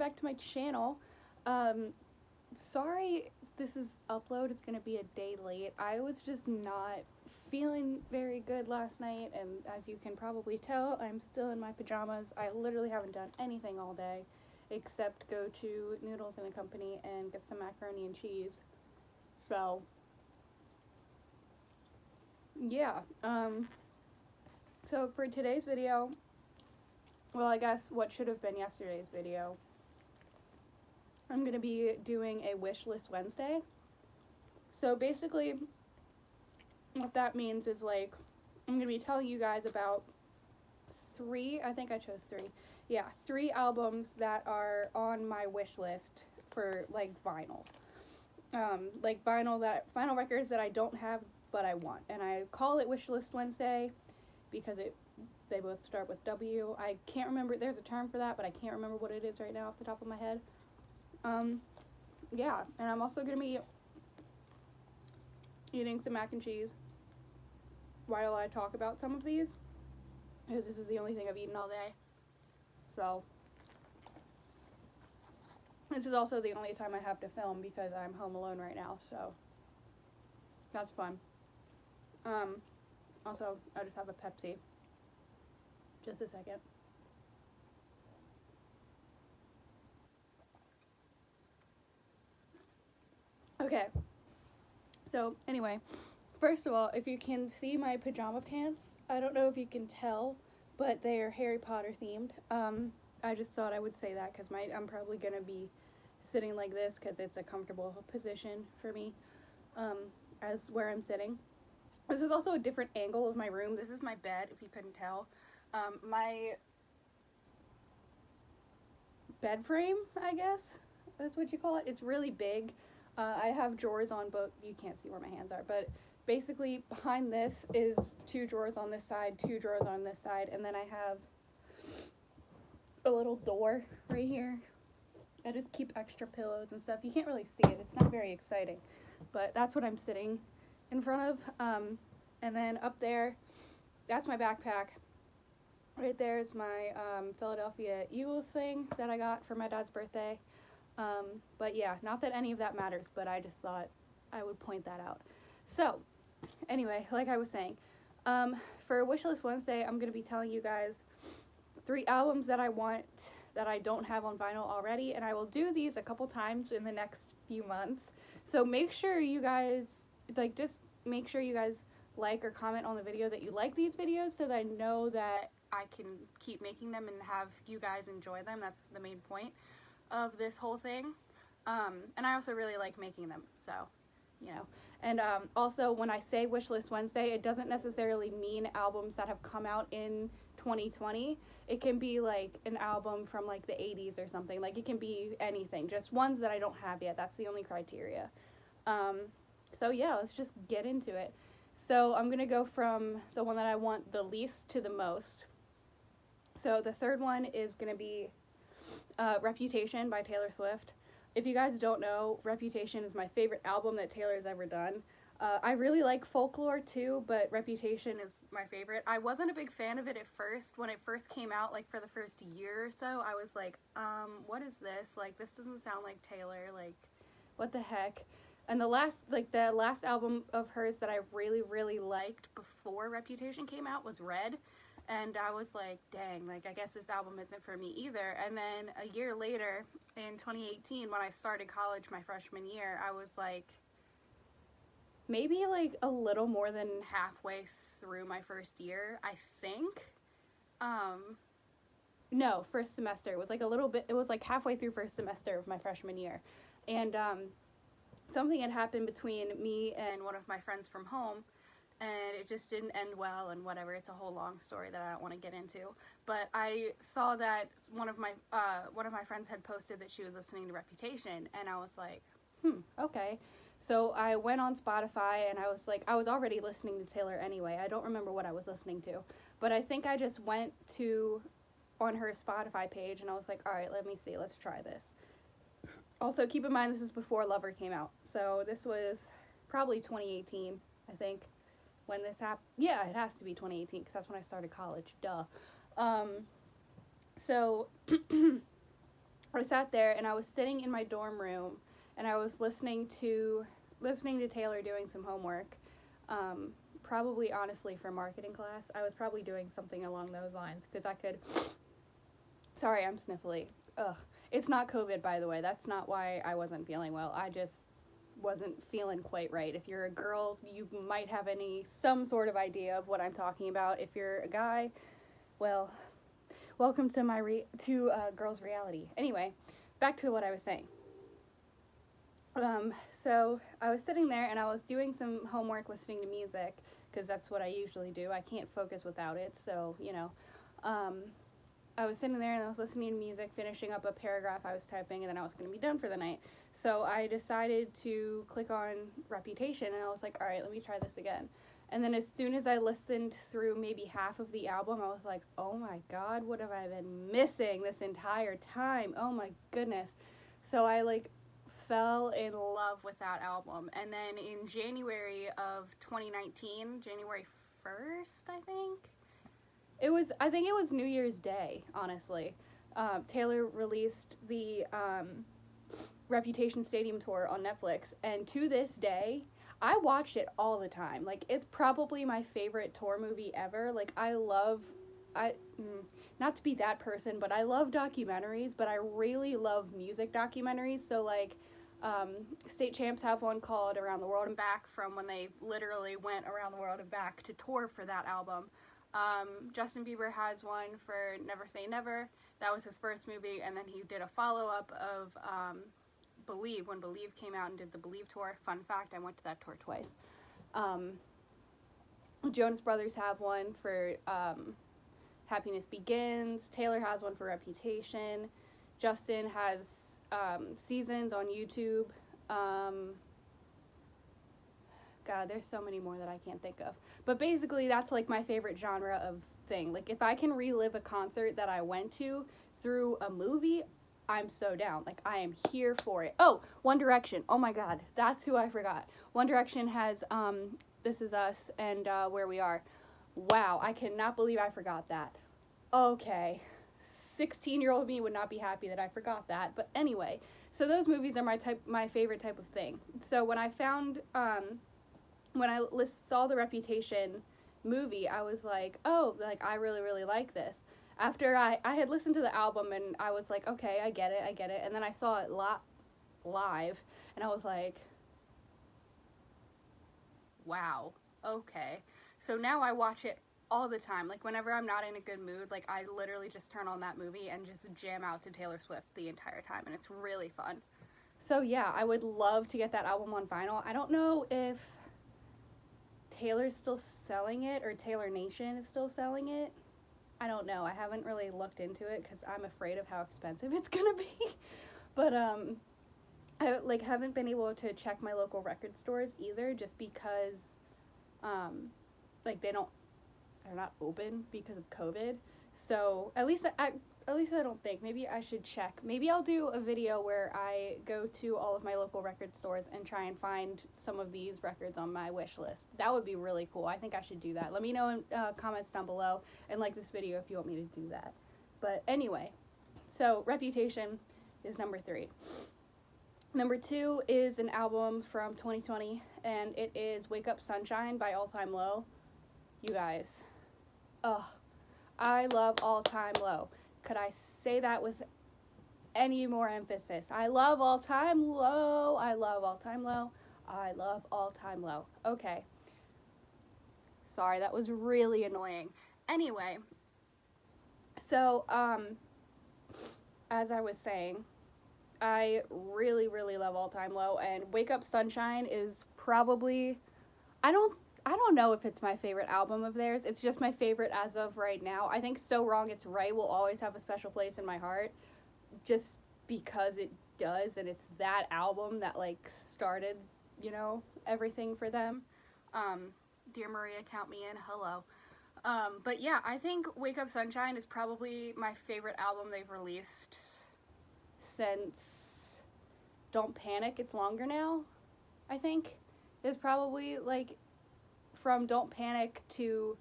back to my channel. Sorry this is upload is gonna be a day late. I was just not feeling very good last night, and as you can probably tell, I'm still in my pajamas. I literally haven't done anything all day except go to Noodles and a Company and get some macaroni and cheese. So yeah, so for today's video, well, I guess what should have been yesterday's video, I'm going to be doing a wish list Wednesday. So basically, what that means is, like, I'm going to be telling you guys about I think I chose three albums that are on my wish list for, like, vinyl. Vinyl records that I don't have but I want. And I call it Wish List Wednesday because they both start with W. I can't remember, there's a term for that, but I can't remember what it is right now off the top of my head. Yeah, and I'm also going to be eating some mac and cheese while I talk about some of these, because this is the only thing I've eaten all day. So, this is also the only time I have to film because I'm home alone right now, so that's fun. Also, I just have a Pepsi. Just a second. Okay, so anyway, first of all, if you can see my pajama pants, I don't know if you can tell, but they are Harry Potter themed. I just thought I would say that because I'm probably going to be sitting like this because it's a comfortable position for me, as where I'm sitting. This is also a different angle of my room. This is my bed, if you couldn't tell. My bed frame, I guess that's what you call it. It's really big. I have drawers on both. You can't see where my hands are, but basically behind this is 2 drawers on this side, 2 drawers on this side, and then I have a little door right here. I just keep extra pillows and stuff. You can't really see it. It's not very exciting, but that's what I'm sitting in front of. And then up there, that's my backpack. Right there is my Philadelphia Eagles thing that I got for my dad's birthday. But yeah, not that any of that matters, but I just thought I would point that out. So, anyway, like I was saying, for Wishlist Wednesday, I'm going to be telling you guys 3 albums that I want that I don't have on vinyl already, and I will do these a couple times in the next few months. So make sure you guys, make sure you guys like or comment on the video that you like these videos so that I know that I can keep making them and have you guys enjoy them. That's the main point of this whole thing. And I also really like making them, so, you know. And also, when I say Wishlist Wednesday, it doesn't necessarily mean albums that have come out in 2020. It can be like an album from like the 80s or something. Like, it can be anything, just ones that I don't have yet. That's the only criteria. So yeah, let's just get into it. So I'm gonna go from the one that I want the least to the most. So the third one is gonna be Reputation by Taylor Swift. If you guys don't know, Reputation is my favorite album that Taylor's ever done. I really like Folklore too, but Reputation is my favorite. I wasn't a big fan of it at first. When it first came out, like for the first year or so, I was like, what is this? Like, this doesn't sound like Taylor, like, what the heck? And the last album of hers that I really, really liked before Reputation came out was Red. And I was like, dang, like, I guess this album isn't for me either. And then a year later, in 2018, when I started college my freshman year, I was like, maybe like a little more than halfway through my first year, I think. No, first semester. It was like a little bit, it was like halfway through first semester of my freshman year. And something had happened between me and one of my friends from home, and it just didn't end well, and whatever. It's a whole long story that I don't want to get into. But I saw that one of my friends had posted that she was listening to Reputation, and I was like, okay. So I went on Spotify, and I was like, I was already listening to Taylor anyway. I don't remember what I was listening to, but I think I just went on her Spotify page, and I was like, all right, let me see, let's try this. Also, keep in mind, this is before Lover came out, so this was probably 2018, I think, when this happened. Yeah, it has to be 2018, because that's when I started college, duh. So, I sat there and I was sitting in my dorm room and I was listening to Taylor doing some homework. Probably honestly for marketing class. I was probably doing something along those lines because I could. Sorry, I'm sniffly. Ugh. It's not COVID, by the way. That's not why I wasn't feeling well. I just wasn't feeling quite right. If you're a girl, you might have some sort of idea of what I'm talking about. If you're a guy, well, welcome to my girls' reality. Anyway, back to what I was saying. So I was sitting there and I was doing some homework, listening to music, because that's what I usually do. I can't focus without it, so I was sitting there and I was listening to music, finishing up a paragraph I was typing, and then I was going to be done for the night. So I decided to click on Reputation, and I was like, all right, let me try this again. And then as soon as I listened through maybe half of the album, I was like, oh my God, what have I been missing this entire time? Oh my goodness. So I fell in love with that album. And then in January of 2019, January 1st, I think it was New Year's Day, honestly. Taylor released the Reputation Stadium Tour on Netflix, and to this day, I watch it all the time. It's probably my favorite tour movie ever. Not to be that person, but I love documentaries, but I really love music documentaries. So, State Champs have one called Around the World and Back, from when they literally went around the world and back to tour for that album. Justin Bieber has one for Never Say Never. That was his first movie, and then he did a follow-up of Believe, when Believe came out, and did the Believe tour. Fun fact, I went to that tour twice. Jonas Brothers have one for Happiness Begins. Taylor has one for Reputation. Justin has Seasons on YouTube. God, there's so many more that I can't think of. But basically, that's my favorite genre of thing. If I can relive a concert that I went to through a movie, I'm so down. I am here for it. Oh, One Direction. Oh my God, that's who I forgot. One Direction has This Is Us and Where We Are. Wow, I cannot believe I forgot that. Okay, 16-year-old me would not be happy that I forgot that. But anyway, so those movies are my favorite type of thing. So when I found when I saw the Reputation movie, I was like, oh, I really, really like this. After I had listened to the album, and I was like, okay, I get it. And then I saw it live, and I was like, wow, okay. So now I watch it all the time. Whenever I'm not in a good mood, I literally just turn on that movie and just jam out to Taylor Swift the entire time, and it's really fun. So yeah, I would love to get that album on vinyl. I don't know if Taylor's still selling it or Taylor Nation is still selling it. I don't know. I haven't really looked into it because I'm afraid of how expensive it's gonna be. But I haven't been able to check my local record stores either, just because they're not open because of COVID. So at least I don't think. Maybe I should check. Maybe I'll do a video where I go to all of my local record stores and try and find some of these records on my wish list. That would be really cool. I think I should do that. Let me know in comments down below, and like this video if you want me to do that. But anyway, so Reputation is number 3. Number 2 is an album from 2020, and it is Wake Up Sunshine by All Time Low. You guys, I love All Time Low. Could I say that with any more emphasis? I love All Time Low. I love All Time Low. I love All Time Low. Okay. Sorry, that was really annoying. Anyway, so, as I was saying, I really, really love All Time Low, and Wake Up Sunshine is probably, I don't know if it's my favorite album of theirs. It's just my favorite as of right now. I think So Wrong It's Right will always have a special place in my heart, just because it does, and it's that album that started, everything for them. Dear Maria, count me in. Hello. But yeah, I think Wake Up Sunshine is probably my favorite album they've released since Don't Panic. It's longer now, I think. It's probably from Don't Panic to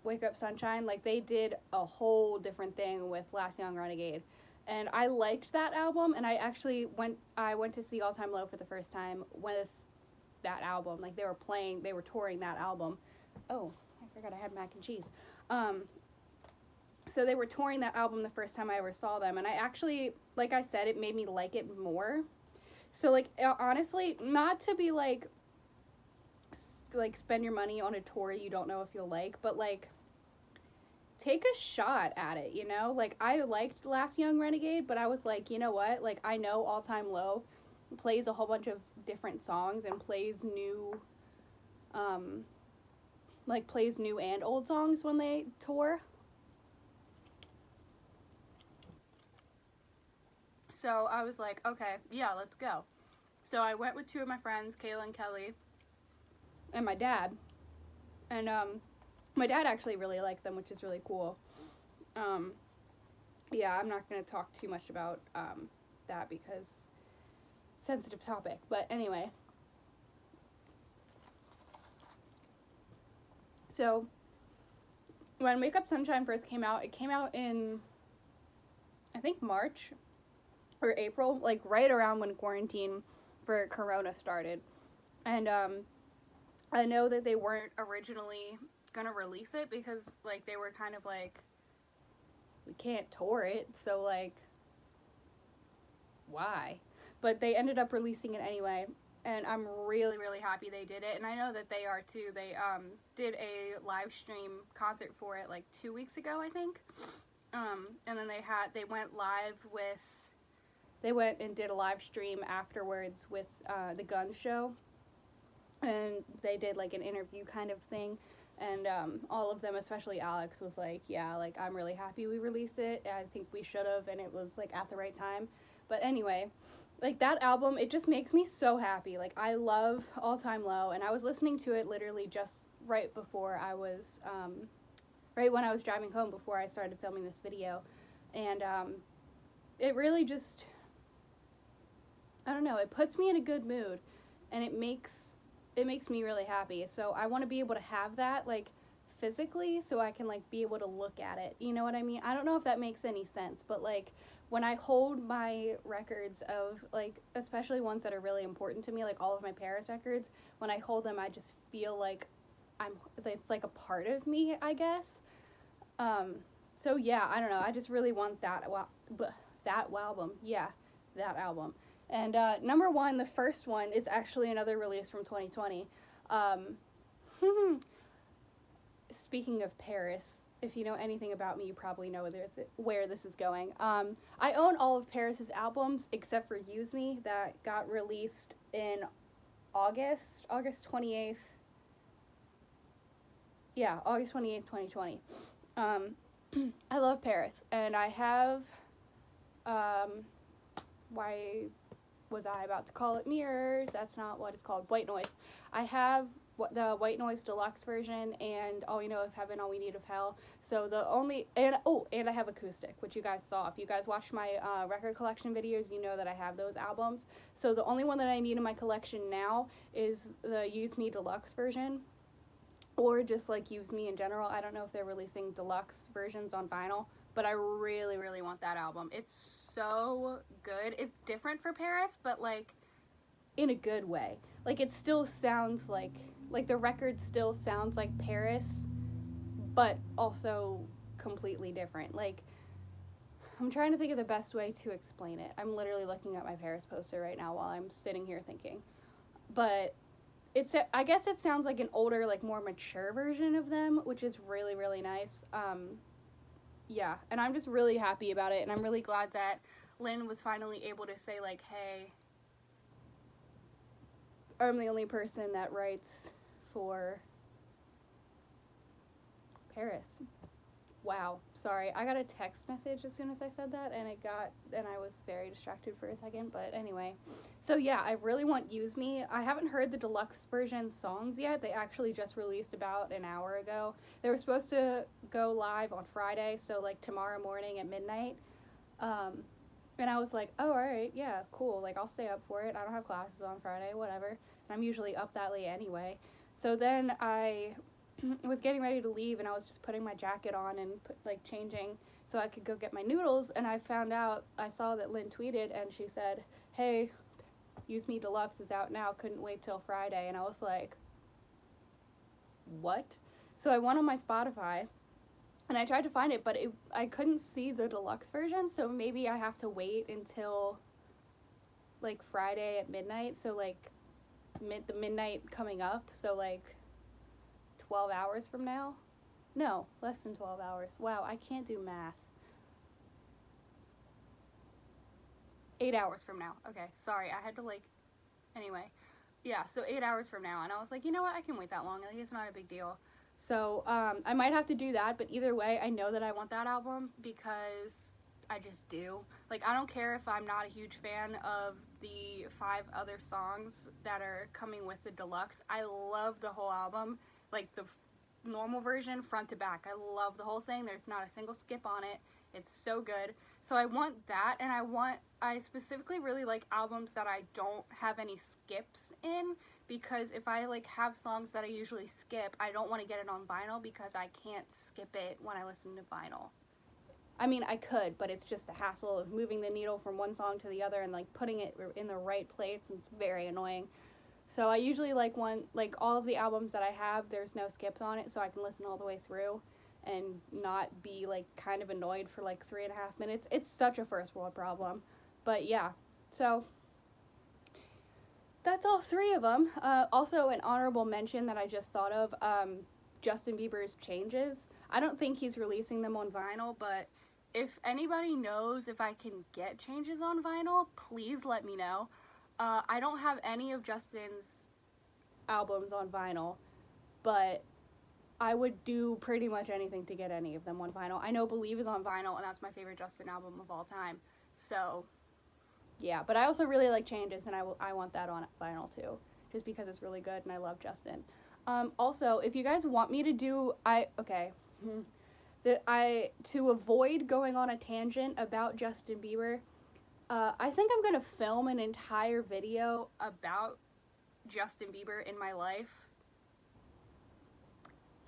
Wake Up Sunshine, they did a whole different thing with Last Young Renegade. And I liked that album, and I went to see All Time Low for the first time with that album. Like, they were touring that album. Oh, I forgot I had mac and cheese. So they were touring that album the first time I ever saw them, and I actually, like I said, it made me like it more. So, like, honestly, not to be like spend your money on a tour you don't know if you'll like, but like take a shot at it, you know? Like, I liked Last Young Renegade, but I was like, you know what? Like, I know All Time Low plays a whole bunch of different songs and plays new and old songs when they tour. So I was like, okay, yeah, let's go. So I went with two of my friends, Kayla and Kelly, and my dad. And my dad actually really liked them, which is really cool. Yeah, I'm not going to talk too much about that because sensitive topic. But anyway. So when Wake Up Sunshine first came out, it came out in, I think, March or April, like right around when quarantine for Corona started. And I know that they weren't originally gonna release it because like they were kind of like, we can't tour it, so like why? But they ended up releasing it anyway, and I'm really, really happy they did it, and I know that they are too. They did a live stream concert for it like 2 weeks ago, I think. And then they went and did a live stream afterwards with the Gun Show, and they did like an interview kind of thing, and all of them, especially Alex, was like, yeah, like, I'm really happy we released it. I think we should have, and it was like at the right time. But anyway, like, that album, it just makes me so happy. Like, I love All Time Low, and I was listening to it literally just right before I was right when I was driving home before I started filming this video. And it really just, I don't know, it puts me in a good mood, and it makes me really happy. So I want to be able to have that, like, physically, so I can, like, be able to look at it. You know what I mean? I don't know if that makes any sense, but, like, when I hold my records of, like, especially ones that are really important to me, like all of my Paris records, when I hold them, I just feel like it's like a part of me, I guess. So yeah, I don't know. I just really want that album. Yeah, that album. And number one, the first one, is actually another release from 2020. Speaking of Paris, if you know anything about me, you probably know where this is going. I own all of Paris's albums except for Use Me, that got released in August 28th. Yeah, August 28th, 2020. I love Paris, and I have, why was I about to call it Mirrors? That's not what it's called. White Noise. I have the White Noise Deluxe version and All We Know of Heaven, All We Need of Hell. So and I have Acoustic, which you guys saw. If you guys watched my record collection videos, you know that I have those albums. So the only one that I need in my collection now is the Use Me Deluxe version, or just like Use Me in general. I don't know if they're releasing deluxe versions on vinyl, but I really, really want that album. It's so good. It's different for Paris, but like in a good way. Like, it still sounds like the record still sounds like Paris, but also completely different. Like, I'm trying to think of the best way to explain it. I'm literally looking at my Paris poster right now while I'm sitting here thinking. But I guess it sounds like an older, like, more mature version of them, which is really, really nice. Yeah, and I'm just really happy about it, and I'm really glad that Lynn was finally able to say, like, hey, I'm the only person that writes for Paris. Wow, sorry, I got a text message as soon as I said that, and I was very distracted for a second, but anyway. So yeah, I really want Use Me. I haven't heard the deluxe version songs yet. They actually just released about an hour ago. They were supposed to go live on Friday, so like tomorrow morning at midnight. And I was like, oh, alright, yeah, cool, like, I'll stay up for it. I don't have classes on Friday, whatever. And I'm usually up that late anyway. So then I was getting ready to leave, and I was just putting my jacket on and changing. So so I could go get my noodles, and I saw that Lynn tweeted, and she said, hey, Use Me Deluxe is out now, couldn't wait till Friday, and I was like, what? So I went on my Spotify, and I tried to find it, but I couldn't see the deluxe version, so maybe I have to wait until, like, Friday at midnight, so, like, the midnight coming up, so, like, 12 hours from now? No, less than 12 hours. Wow, I can't do math. 8 hours from now. Okay, sorry, I had to, like, anyway. Yeah, so 8 hours from now, and I was like, you know what, I can wait that long, like, it's not a big deal. So, I might have to do that, but either way, I know that I want that album, because I just do. Like, I don't care if I'm not a huge fan of the 5 other songs that are coming with the deluxe. I love the whole album, like, the normal version, front to back. I love the whole thing. There's not a single skip on it. It's so good. So I want that, and I specifically really like albums that I don't have any skips in, because if I, like, have songs that I usually skip, I don't want to get it on vinyl because I can't skip it when I listen to vinyl. I mean, I could, but it's just a hassle of moving the needle from one song to the other and, like, putting it in the right place, and it's very annoying. So I usually like all of the albums that I have, there's no skips on it, so I can listen all the way through and not be, like, kind of annoyed for, like, 3.5 minutes. It's such a first world problem. But yeah, so that's all 3 of them. Also, an honorable mention that I just thought of, Justin Bieber's Changes. I don't think he's releasing them on vinyl, but if anybody knows if I can get Changes on vinyl, please let me know. I don't have any of Justin's albums on vinyl, but I would do pretty much anything to get any of them on vinyl. I know Believe is on vinyl, and that's my favorite Justin album of all time. So, yeah. But I also really like Changes, and I want that on vinyl too, just because it's really good, and I love Justin. Also, if you guys want me to do, to avoid going on a tangent about Justin Bieber, I think I'm going to film an entire video about Justin Bieber in my life.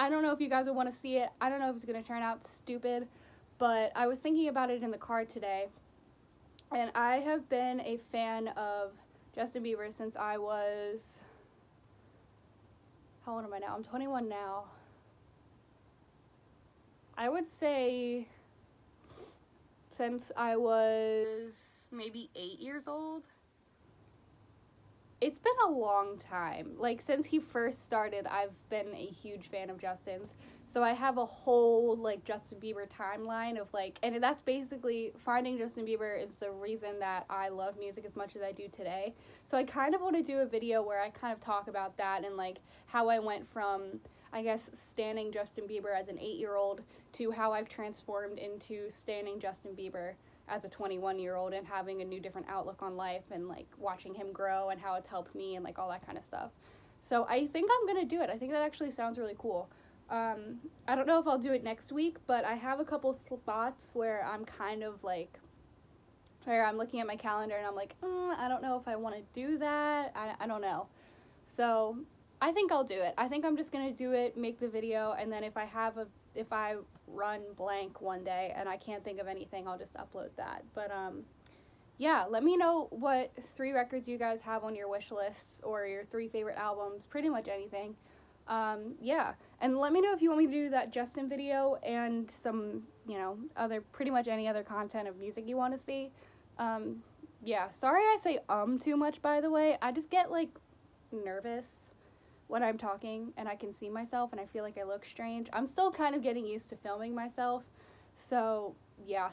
I don't know if you guys would want to see it. I don't know if it's going to turn out stupid, but I was thinking about it in the car today, and I have been a fan of Justin Bieber since I was, how old am I now? I'm 21 now. I would say since I was maybe 8 years old. It's been a long time. Like, since he first started, I've been a huge fan of Justin's. So I have a whole, like, Justin Bieber timeline of, like, and that's basically, finding Justin Bieber is the reason that I love music as much as I do today. So I kind of want to do a video where I kind of talk about that and, like, how I went from, I guess, standing Justin Bieber as an 8-year-old to how I've transformed into standing Justin Bieber as a 21-year-old and having a new different outlook on life, and, like, watching him grow and how it's helped me and, like, all that kind of stuff. So I think I'm going to do it. I think that actually sounds really cool. I don't know if I'll do it next week, but I have a couple spots where I'm kind of, like, where I'm looking at my calendar and I'm like, I don't know if I want to do that. I don't know. So I think I'll do it. I think I'm just going to do it, make the video, and then if I run blank one day and I can't think of anything, I'll just upload that. But yeah, let me know what 3 records you guys have on your wish lists, or your 3 favorite albums, pretty much anything. Yeah, and let me know if you want me to do that Justin video and some, other, pretty much any other content of music you want to see. Yeah, sorry I say too much, by the way. I just get, like, nervous when I'm talking and I can see myself and I feel like I look strange. I'm still kind of getting used to filming myself, so yeah,